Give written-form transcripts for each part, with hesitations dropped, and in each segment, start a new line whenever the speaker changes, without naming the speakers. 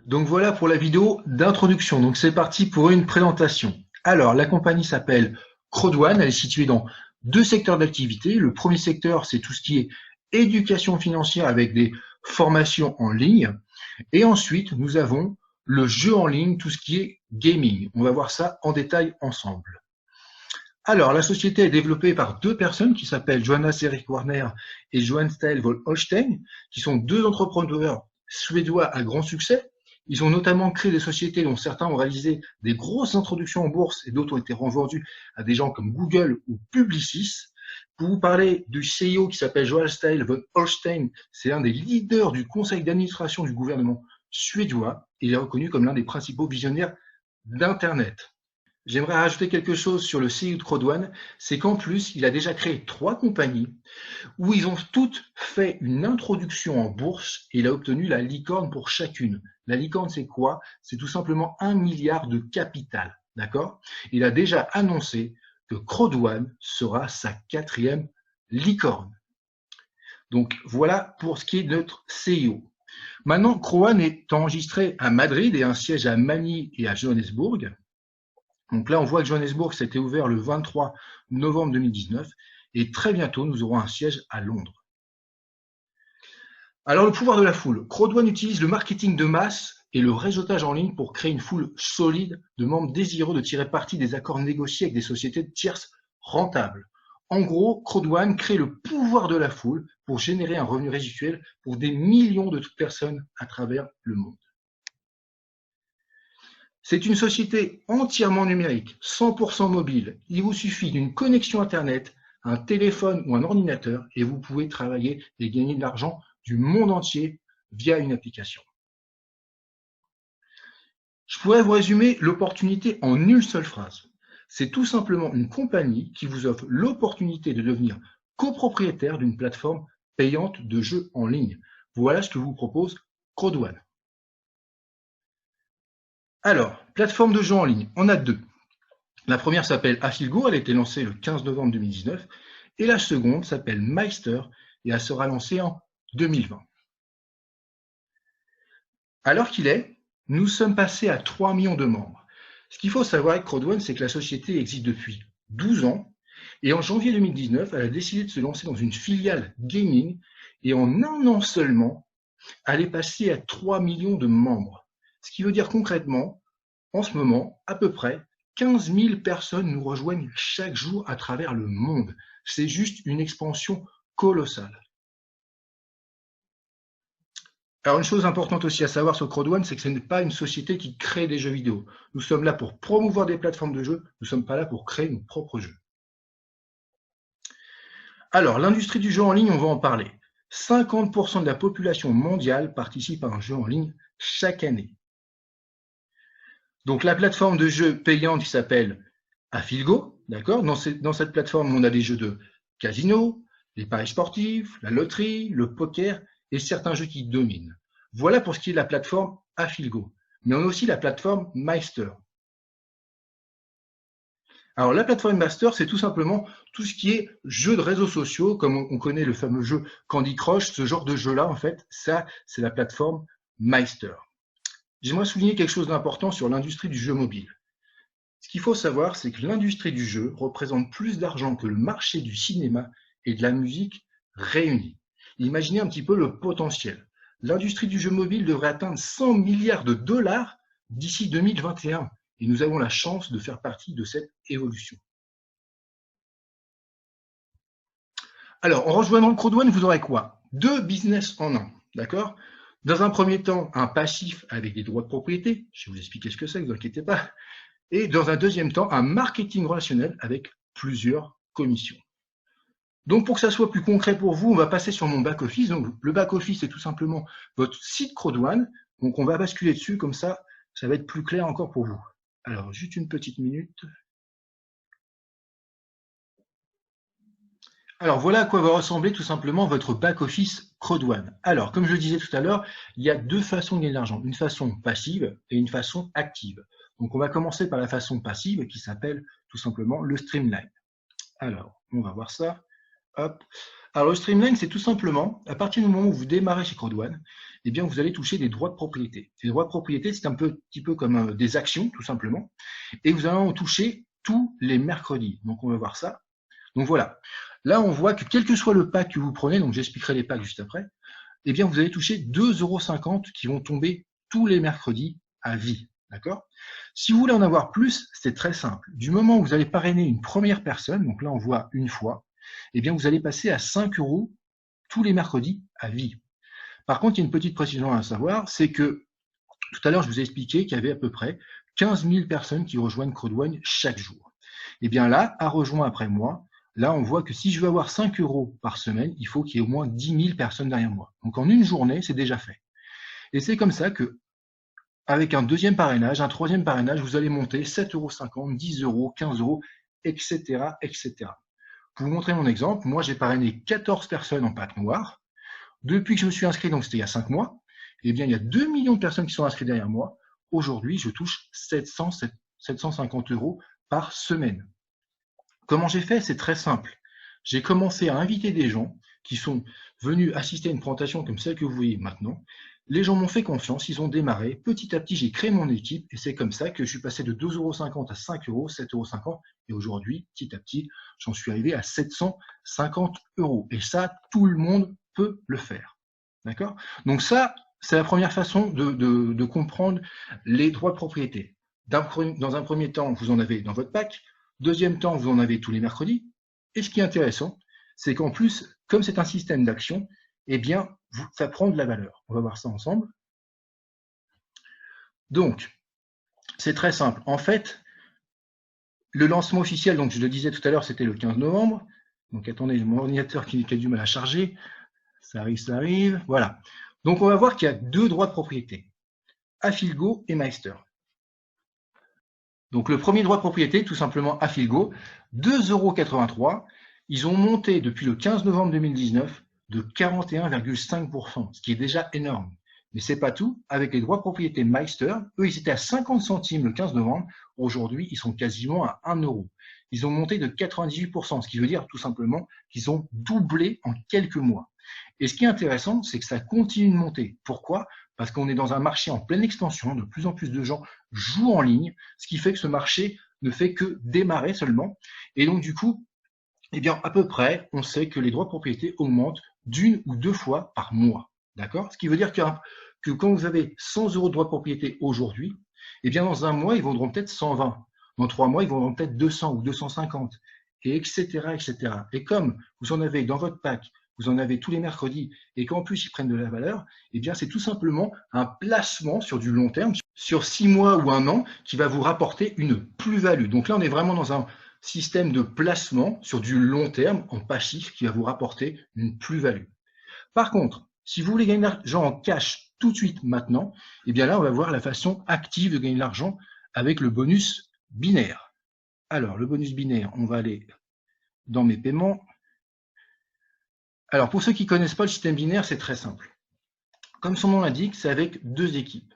Donc voilà pour la vidéo d'introduction. Donc c'est parti pour une présentation. Alors la compagnie s'appelle Crowd1, elle est située dans deux secteurs d'activité. Le premier secteur, c'est tout ce qui est éducation financière avec des formations en ligne. Et ensuite, nous avons le jeu en ligne, tout ce qui est gaming. On va voir ça en détail ensemble. Alors, la société est développée par deux personnes qui s'appellent Jonas Erik Warner et Johan Stael Holstein, qui sont deux entrepreneurs suédois à grand succès. Ils ont notamment créé des sociétés dont certains ont réalisé des grosses introductions en bourse et d'autres ont été revendus à des gens comme Google ou Publicis. Pour vous parler du CEO qui s'appelle Johan Stael Holstein, c'est l'un des leaders du conseil d'administration du gouvernement suédois. Il est reconnu comme l'un des principaux visionnaires d'Internet. J'aimerais rajouter quelque chose sur le CEO de Crowd1, c'est qu'en plus, il a déjà créé 3 compagnies où ils ont toutes fait une introduction en bourse et il a obtenu la licorne pour chacune. La licorne, c'est quoi? C'est tout simplement 1 milliard de capital, d'accord? Il a déjà annoncé que Crowd1 sera sa 4e licorne. Donc voilà pour ce qui est de notre CEO. Maintenant, Crowd1 est enregistré à Madrid et un siège à Manille et à Johannesburg. Donc là, on voit que Johannesburg s'était ouvert le 23 novembre 2019 et très bientôt, nous aurons un siège à Londres. Alors, le pouvoir de la foule. Crowd1 utilise le marketing de masse et le réseautage en ligne pour créer une foule solide de membres désireux de tirer parti des accords négociés avec des sociétés de tierces rentables. En gros, Crowd1 crée le pouvoir de la foule pour générer un revenu résiduel pour des millions de personnes à travers le monde. C'est une société entièrement numérique, 100% mobile. Il vous suffit d'une connexion Internet, un téléphone ou un ordinateur et vous pouvez travailler et gagner de l'argent du monde entier via une application. Je pourrais vous résumer l'opportunité en une seule phrase. C'est tout simplement une compagnie qui vous offre l'opportunité de devenir copropriétaire d'une plateforme payante de jeux en ligne. Voilà ce que vous propose Crowd1. Alors, plateforme de jeux en ligne, on a deux. La première s'appelle Afilgo, elle a été lancée le 15 novembre 2019, et la seconde s'appelle Meister, et elle sera lancée en 2020. Alors qu'il est, nous sommes passés à 3 millions de membres. Ce qu'il faut savoir avec Crowd1, c'est que la société existe depuis 12 ans, et en janvier 2019, elle a décidé de se lancer dans une filiale gaming, et en un an seulement, elle est passée à 3 millions de membres. Ce qui veut dire concrètement, en ce moment, à peu près 15 000 personnes nous rejoignent chaque jour à travers le monde. C'est juste une expansion colossale. Alors une chose importante aussi à savoir sur Crowd1, c'est que ce n'est pas une société qui crée des jeux vidéo. Nous sommes là pour promouvoir des plateformes de jeux, nous ne sommes pas là pour créer nos propres jeux. Alors l'industrie du jeu en ligne, on va en parler. 50% de la population mondiale participe à un jeu en ligne chaque année. Donc la plateforme de jeu payante qui s'appelle Afilgo, d'accord. Dans cette plateforme, on a des jeux de casino, les paris sportifs, la loterie, le poker et certains jeux qui dominent. Voilà pour ce qui est de la plateforme Afilgo. Mais on a aussi la plateforme Meister. Alors la plateforme Meister, c'est tout simplement tout ce qui est jeux de réseaux sociaux, comme on connaît le fameux jeu Candy Crush, ce genre de jeu-là, en fait, ça, c'est la plateforme Meister. J'aimerais souligner quelque chose d'important sur l'industrie du jeu mobile. Ce qu'il faut savoir, c'est que l'industrie du jeu représente plus d'argent que le marché du cinéma et de la musique réunis. Imaginez un petit peu le potentiel. L'industrie du jeu mobile devrait atteindre 100 milliards de dollars d'ici 2021 et nous avons la chance de faire partie de cette évolution. Alors, en rejoignant le Crowd1, vous aurez quoi? 2 business en un, d'accord? Dans un premier temps, un passif avec des droits de propriété. Je vais vous expliquer ce que c'est, ne vous inquiétez pas. Et dans un deuxième temps, un marketing relationnel avec plusieurs commissions. Donc, pour que ça soit plus concret pour vous, on va passer sur mon back-office. Donc, le back-office, c'est tout simplement votre site Crowd1. Donc, on va basculer dessus, comme ça va être plus clair encore pour vous. Alors, juste une petite minute. Alors, voilà à quoi va ressembler tout simplement votre back-office Crowd1. Alors, comme je le disais tout à l'heure, il y a deux façons de gagner de l'argent. Une façon passive et une façon active. Donc, on va commencer par la façon passive qui s'appelle tout simplement le Streamline. Alors, on va voir ça. Hop. Alors, le streamline, c'est tout simplement, à partir du moment où vous démarrez chez Crowdone, eh bien, vous allez toucher des droits de propriété. Les droits de propriété, c'est un petit peu comme des actions, tout simplement, et vous allez en toucher tous les mercredis. Donc, on va voir ça. Donc, voilà. Là, on voit que quel que soit le pack que vous prenez, donc j'expliquerai les packs juste après, eh bien, vous allez toucher 2,50 € qui vont tomber tous les mercredis à vie. D'accord? Si vous voulez en avoir plus, c'est très simple. Du moment où vous allez parrainer une première personne, donc là, on voit une fois, eh bien, vous allez passer à 5 € tous les mercredis à vie. Par contre, il y a une petite précision à savoir, c'est que tout à l'heure, je vous ai expliqué qu'il y avait à peu près 15 000 personnes qui rejoignent Crowdone chaque jour. Eh bien là, à rejoindre après moi, là, on voit que si je veux avoir 5 € par semaine, il faut qu'il y ait au moins 10 000 personnes derrière moi. Donc en une journée, c'est déjà fait. Et c'est comme ça que, avec un deuxième parrainage, un troisième parrainage, vous allez monter 7,50 €, 10 €, 15 €, etc., etc. Pour vous montrer mon exemple, moi j'ai parrainé 14 personnes en pack noir. Depuis que je me suis inscrit, donc c'était il y a 5 mois, eh bien il y a 2 millions de personnes qui sont inscrites derrière moi. Aujourd'hui, je touche 750 € par semaine. Comment j'ai fait? C'est très simple. J'ai commencé à inviter des gens qui sont venus assister à une présentation comme celle que vous voyez maintenant. Les gens m'ont fait confiance, ils ont démarré. Petit à petit, j'ai créé mon équipe et c'est comme ça que je suis passé de 2,50 € à 5 €, 7,50 € et aujourd'hui, petit à petit, j'en suis arrivé à 750 €. Et ça, tout le monde peut le faire. D'accord? Donc ça, c'est la première façon de comprendre les droits de propriété. Dans un premier temps, vous en avez dans votre pack. Deuxième temps, vous en avez tous les mercredis. Et ce qui est intéressant, c'est qu'en plus, comme c'est un système d'action, eh bien, ça prend de la valeur. On va voir ça ensemble. Donc, c'est très simple. En fait, le lancement officiel, donc je le disais tout à l'heure, c'était le 15 novembre. Donc, attendez, mon ordinateur qui a du mal à charger. Ça arrive, ça arrive. Voilà. Donc, on va voir qu'il y a deux droits de propriété. Affilgo et Meister. Donc, le premier droit de propriété, tout simplement Affilgo, 2,83 €. Ils ont monté depuis le 15 novembre 2019 de 41,5%, ce qui est déjà énorme. Mais c'est pas tout. Avec les droits de propriété Meister, eux, ils étaient à 50 centimes le 15 novembre. Aujourd'hui, ils sont quasiment à 1 €. Ils ont monté de 98%, ce qui veut dire tout simplement qu'ils ont doublé en quelques mois. Et ce qui est intéressant, c'est que ça continue de monter. Pourquoi? Parce qu'on est dans un marché en pleine expansion, de plus en plus de gens jouent en ligne, ce qui fait que ce marché ne fait que démarrer seulement. Et donc, du coup, eh bien, à peu près, on sait que les droits de propriété augmentent d'une ou deux fois par mois. D'accord? Ce qui veut dire que quand vous avez 100 € de droits de propriété aujourd'hui, eh bien, dans un mois, ils vendront peut-être 120. Dans 3 mois, ils vendront peut-être 200 ou 250, et etc., etc. Et comme vous en avez dans votre pack, vous en avez tous les mercredis, et qu'en plus, ils prennent de la valeur, eh bien, c'est tout simplement un placement sur du long terme, sur 6 mois ou un an, qui va vous rapporter une plus-value. Donc là, on est vraiment dans un système de placement sur du long terme en passif qui va vous rapporter une plus-value. Par contre, si vous voulez gagner de l'argent en cash tout de suite maintenant, eh bien là, on va voir la façon active de gagner de l'argent avec le bonus binaire. Alors, le bonus binaire, on va aller dans mes paiements. Alors, pour ceux qui ne connaissent pas le système binaire, c'est très simple. Comme son nom l'indique, c'est avec deux équipes.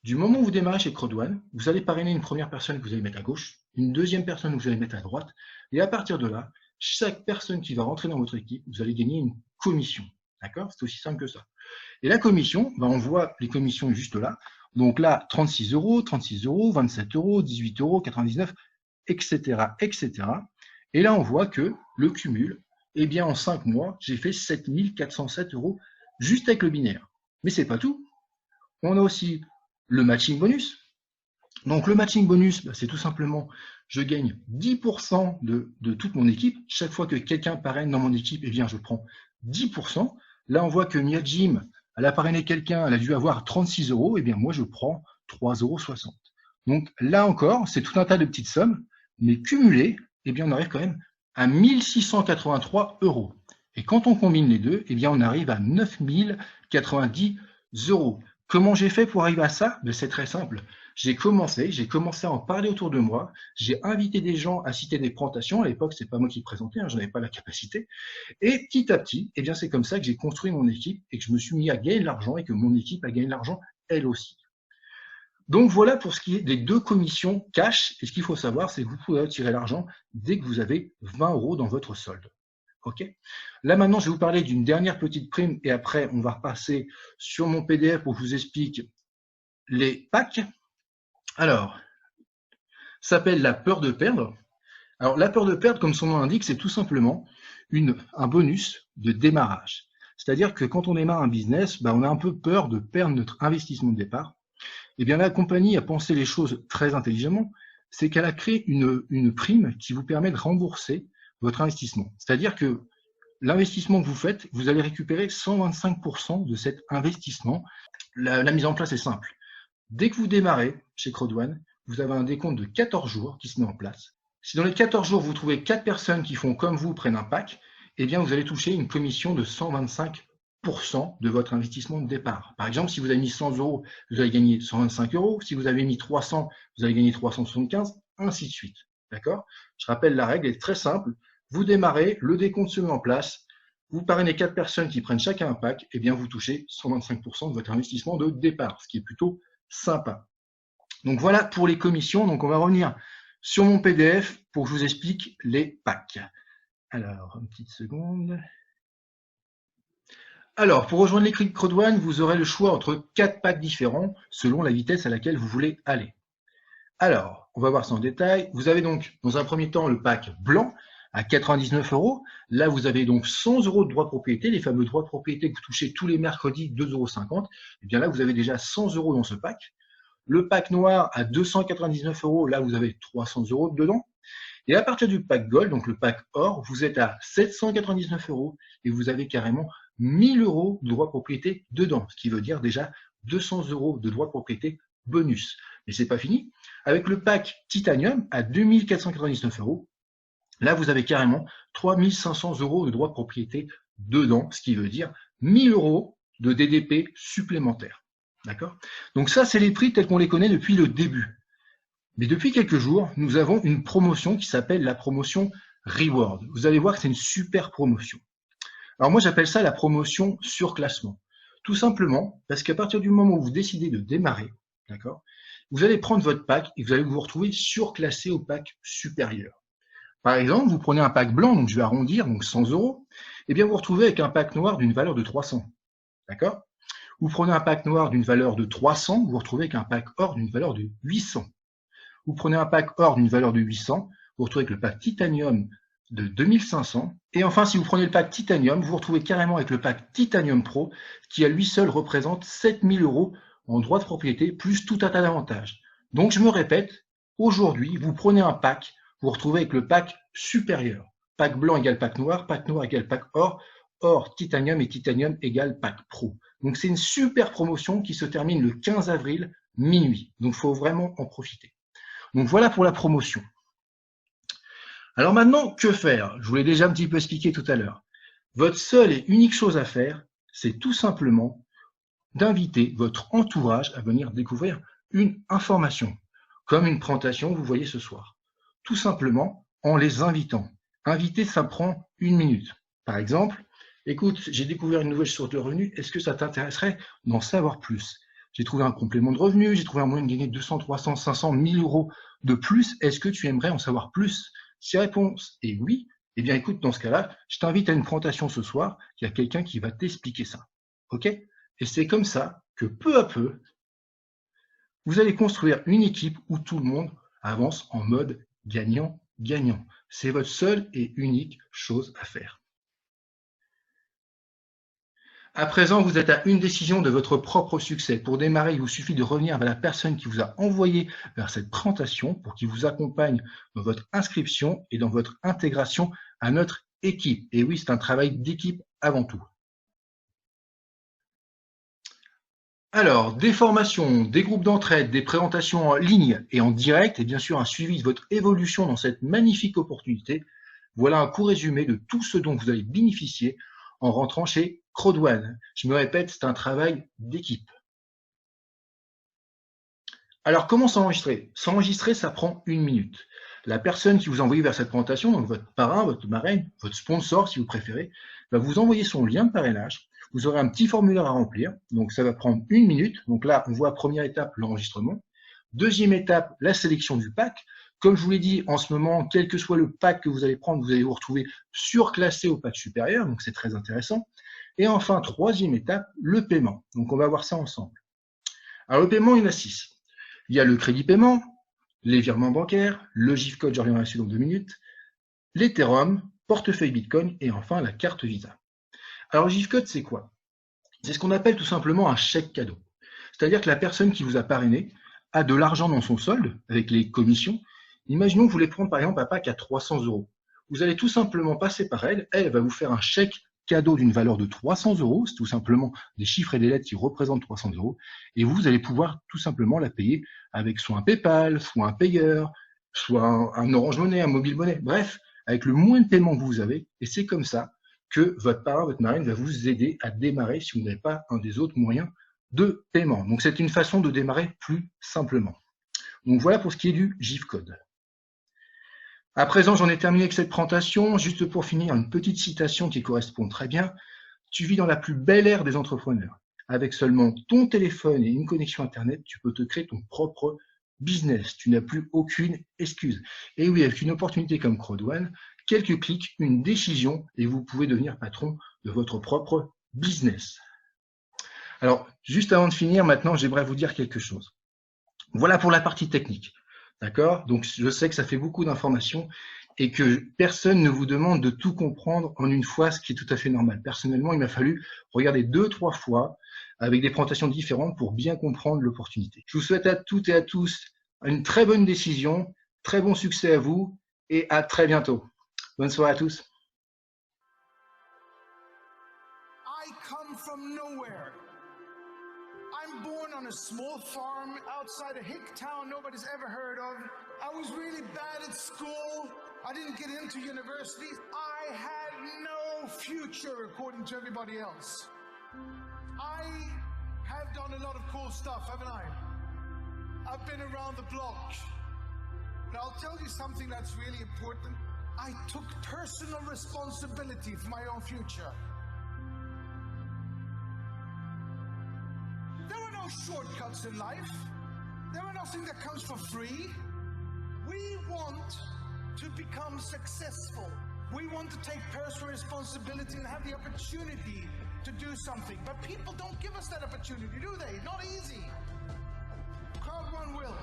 Du moment où vous démarrez chez Crowdone, vous allez parrainer une première personne que vous allez mettre à gauche, une deuxième personne que vous allez mettre à droite, et à partir de là, chaque personne qui va rentrer dans votre équipe, vous allez gagner une commission. D'accord? C'est aussi simple que ça. Et la commission, on voit les commissions juste là. Donc là, 36 €, 36 €, 27 €, 18 €, 99, etc., etc. Et là, on voit que le cumul, eh bien, en 5 mois, j'ai fait 7 407 € juste avec le binaire. Mais c'est pas tout. On a aussi le matching bonus. Donc le matching bonus, c'est tout simplement, je gagne 10% de toute mon équipe. Chaque fois que quelqu'un parraine dans mon équipe, eh bien, je prends 10%. Là, on voit que Mia Jim, elle a parrainé quelqu'un, elle a dû avoir 36 €, eh bien, moi, je prends 3,60 €. Donc là encore, c'est tout un tas de petites sommes, mais cumulées, eh bien, on arrive quand même à 1 683 €. Et quand on combine les deux, eh bien, on arrive à 9 090 €. Comment j'ai fait pour arriver à ça? C'est très simple. J'ai commencé à en parler autour de moi. J'ai invité des gens à citer des présentations. À l'époque, c'est pas moi qui présentais, je n'avais pas la capacité. Et petit à petit, eh bien, c'est comme ça que j'ai construit mon équipe et que je me suis mis à gagner de l'argent et que mon équipe a gagné de l'argent elle aussi. Donc voilà pour ce qui est des deux commissions cash. Et ce qu'il faut savoir, c'est que vous pouvez retirer l'argent dès que vous avez 20 € dans votre solde. OK? Là, maintenant, je vais vous parler d'une dernière petite prime et après, on va repasser sur mon PDF pour que je vous explique les packs. Alors, ça s'appelle la peur de perdre. Alors, la peur de perdre, comme son nom l'indique, c'est tout simplement un bonus de démarrage. C'est-à-dire que quand on démarre un business, on a un peu peur de perdre notre investissement de départ. Eh bien, la compagnie a pensé les choses très intelligemment, c'est qu'elle a créé une prime qui vous permet de rembourser votre investissement. C'est-à-dire que l'investissement que vous faites, vous allez récupérer 125% de cet investissement. La mise en place est simple. Dès que vous démarrez chez Crowdone, vous avez un décompte de 14 jours qui se met en place. Si dans les 14 jours, vous trouvez 4 personnes qui font comme vous, prennent un pack, eh bien, vous allez toucher une commission de 125% de votre investissement de départ. Par exemple, si vous avez mis 100 euros, vous allez gagner 125 euros. Si vous avez mis 300, vous allez gagner 375, ainsi de suite. D'accord? Je rappelle, la règle est très simple. Vous démarrez, le décompte se met en place. Vous parrainez 4 personnes qui prennent chacun un pack, eh bien, vous touchez 125% de votre investissement de départ, ce qui est plutôt sympa. Donc voilà pour les commissions. Donc on va revenir sur mon PDF pour que je vous explique les packs. Alors, une petite seconde. Alors, pour rejoindre les Crowdone, vous aurez le choix entre 4 packs différents selon la vitesse à laquelle vous voulez aller. Alors, on va voir ça en détail. Vous avez donc, dans un premier temps, le pack blanc à 99 euros. Là, vous avez donc 100 euros de droits de propriété, les fameux droits de propriété que vous touchez tous les mercredis, 2,50 euros. Et bien là, vous avez déjà 100 euros dans ce pack. Le pack noir à 299 euros, là, vous avez 300 euros dedans. Et à partir du pack gold, donc le pack or, vous êtes à 799 euros et vous avez carrément 1000 euros de droits de propriété dedans, ce qui veut dire déjà 200 euros de droits de propriété bonus. Mais c'est pas fini. Avec le pack titanium à 2499 euros, là, vous avez carrément 3500 euros de droits de propriété dedans, ce qui veut dire 1000 euros de DDP supplémentaires. D'accord? Donc ça, c'est les prix tels qu'on les connaît depuis le début. Mais depuis quelques jours, nous avons une promotion qui s'appelle la promotion Reward. Vous allez voir que c'est une super promotion. Alors moi, j'appelle ça la promotion surclassement. Tout simplement parce qu'à partir du moment où vous décidez de démarrer, d'accord, vous allez prendre votre pack et vous allez vous retrouver surclassé au pack supérieur. Par exemple, vous prenez un pack blanc, donc je vais arrondir, donc 100 euros, et bien vous vous retrouvez avec un pack noir d'une valeur de 300. D'accord? Vous prenez un pack noir d'une valeur de 300, vous vous retrouvez avec un pack or d'une valeur de 800. Vous prenez un pack or d'une valeur de 800, vous vous retrouvez avec le pack titanium de 2500. Et enfin, si vous prenez le pack titanium, vous vous retrouvez carrément avec le pack titanium pro, qui à lui seul représente 7000 euros en droits de propriété, plus tout un tas d'avantages. Donc je me répète, aujourd'hui, vous prenez un pack, vous vous retrouvez avec le pack supérieur. Pack blanc égale pack noir égale pack or, or titanium et titanium égale pack pro. Donc c'est une super promotion qui se termine le 15 avril minuit. Donc il faut vraiment en profiter. Donc voilà pour la promotion. Alors maintenant, que faire? Je vous l'ai déjà un petit peu expliqué tout à l'heure. Votre seule et unique chose à faire, c'est tout simplement d'inviter votre entourage à venir découvrir une information, comme une présentation que vous voyez ce soir. Tout simplement en les invitant. Inviter, ça prend 1 minute. Par exemple, écoute, j'ai découvert une nouvelle source de revenus, est-ce que ça t'intéresserait d'en savoir plus? J'ai trouvé un complément de revenu, j'ai trouvé un moyen de gagner 200, 300, 500, 1000 euros de plus. Est-ce que tu aimerais en savoir plus? Si la réponse est oui, eh bien écoute, dans ce cas-là, je t'invite à une présentation ce soir, il y a quelqu'un qui va t'expliquer ça. OK? Et c'est comme ça que peu à peu, vous allez construire une équipe où tout le monde avance en mode gagnant-gagnant. C'est votre seule et unique chose à faire. À présent, vous êtes à une décision de votre propre succès. Pour démarrer, il vous suffit de revenir vers la personne qui vous a envoyé vers cette présentation pour qu'il vous accompagne dans votre inscription et dans votre intégration à notre équipe. Et oui, c'est un travail d'équipe avant tout. Alors, des formations, des groupes d'entraide, des présentations en ligne et en direct, et bien sûr un suivi de votre évolution dans cette magnifique opportunité. Voilà un court résumé de tout ce dont vous allez bénéficier en rentrant chez Crowdone. Je me répète, c'est un travail d'équipe. Alors, comment s'enregistrer? S'enregistrer, ça prend 1 minute. La personne qui vous a envoyé vers cette présentation, donc votre parrain, votre marraine, votre sponsor, si vous préférez, va vous envoyer son lien de parrainage. Vous aurez un petit formulaire à remplir. Donc, ça va prendre 1 minute. Donc là, on voit première étape, l'enregistrement. Deuxième étape, la sélection du pack. Comme je vous l'ai dit, en ce moment, quel que soit le pack que vous allez prendre, vous allez vous retrouver surclassé au pack supérieur, donc c'est très intéressant. Et enfin, troisième étape, le paiement. Donc on va voir ça ensemble. Alors le paiement, il y en a 6. Il y a le crédit paiement, les virements bancaires, le GIF code, je reviendrai dessus dans 2 minutes, l'Ethereum, portefeuille Bitcoin et enfin la carte Visa. Alors le GIF code, c'est quoi? C'est ce qu'on appelle tout simplement un chèque cadeau. C'est-à-dire que la personne qui vous a parrainé a de l'argent dans son solde avec les commissions. Imaginons que vous voulez prendre par exemple un pack à 300 €. Vous allez tout simplement passer par elle, elle va vous faire un chèque cadeau d'une valeur de 300 €, c'est tout simplement des chiffres et des lettres qui représentent 300 €, et vous allez pouvoir tout simplement la payer avec soit un PayPal, soit un payeur, soit un Orange Money, un Mobile Money, bref, avec le moins de paiement que vous avez, et c'est comme ça que votre parrain, votre marraine va vous aider à démarrer si vous n'avez pas un des autres moyens de paiement. Donc c'est une façon de démarrer plus simplement. Donc voilà pour ce qui est du GIF code. À présent, j'en ai terminé avec cette présentation. Juste pour finir, une petite citation qui correspond très bien. Tu vis dans la plus belle ère des entrepreneurs. Avec seulement ton téléphone et une connexion Internet, tu peux te créer ton propre business. Tu n'as plus aucune excuse. Et oui, avec une opportunité comme Crowd1, quelques clics, une décision, et vous pouvez devenir patron de votre propre business. Alors, juste avant de finir, maintenant, j'aimerais vous dire quelque chose. Voilà pour la partie technique. D'accord? Donc, je sais que ça fait beaucoup d'informations et que personne ne vous demande de tout comprendre en une fois, ce qui est tout à fait normal. Personnellement, il m'a fallu regarder 2-3 fois avec des présentations différentes pour bien comprendre l'opportunité. Je vous souhaite à toutes et à tous une très bonne décision, très bon succès à vous et à très bientôt. Bonne soirée à tous.
I come from nowhere. I'm born on a small farm outside a hick town nobody's ever heard of. I was really bad at school. I didn't get into university. I had no future according to everybody else. I have done a lot of cool stuff, haven't I? I've been around the block. But I'll tell you something that's really important. I took personal responsibility for my own future. There are no shortcuts in life. There are nothing that comes for free. We want to become successful. We want to take personal responsibility and have the opportunity to do something. But people don't give us that opportunity, do they? Not easy. Crowd1 will.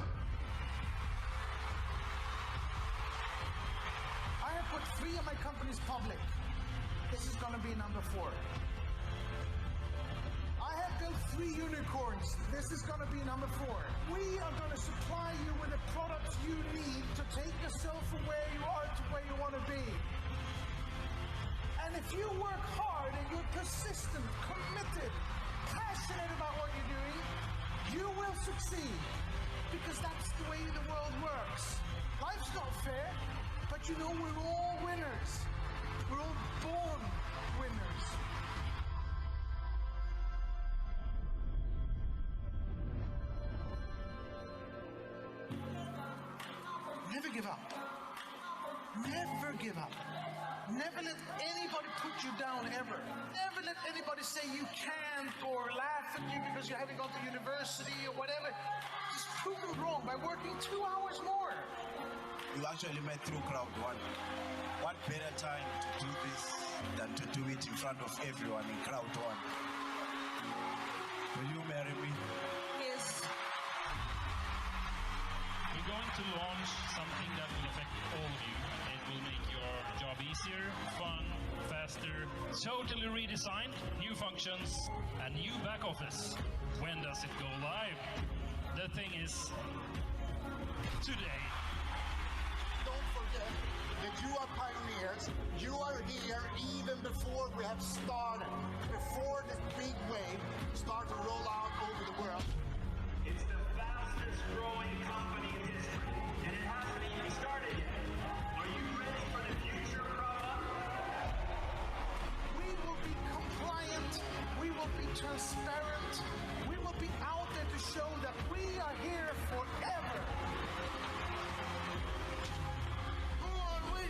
I have put 3 of my companies public. This is going to be number 4. I have built 3 unicorns. This is going to be number 4. We are going to supply you with the products you need to take yourself from where you are to where you want to be. And if you work hard and you're persistent, committed, passionate about what you're doing, you will succeed. Because that's the way the world works. Life's not fair, but you know we're all winners. We're all born winners. Never give up. Never give up. Never let anybody put you down, ever. Never let anybody say you can't or laugh at you because you haven't gone to university or whatever. Just prove them wrong by working 2 hours more.
You actually met through Crowd1. What better time to do this than to do it in front of everyone in Crowd1? Will you marry me?
Yes.
We're going to launch something that will affect all of you. It will make your job easier, fun, faster, totally redesigned, new functions, and new back office. When does it go live? The thing is, today.
Don't forget that you are pioneers. You are here even before we have started, before this big wave starts to roll out over the world.
It's the fastest growing company in history, and it hasn't even started yet. Are you ready for the future, Crowd1?
We will be compliant. We will be transparent. We will be out there to show that we are here forever. Who are we?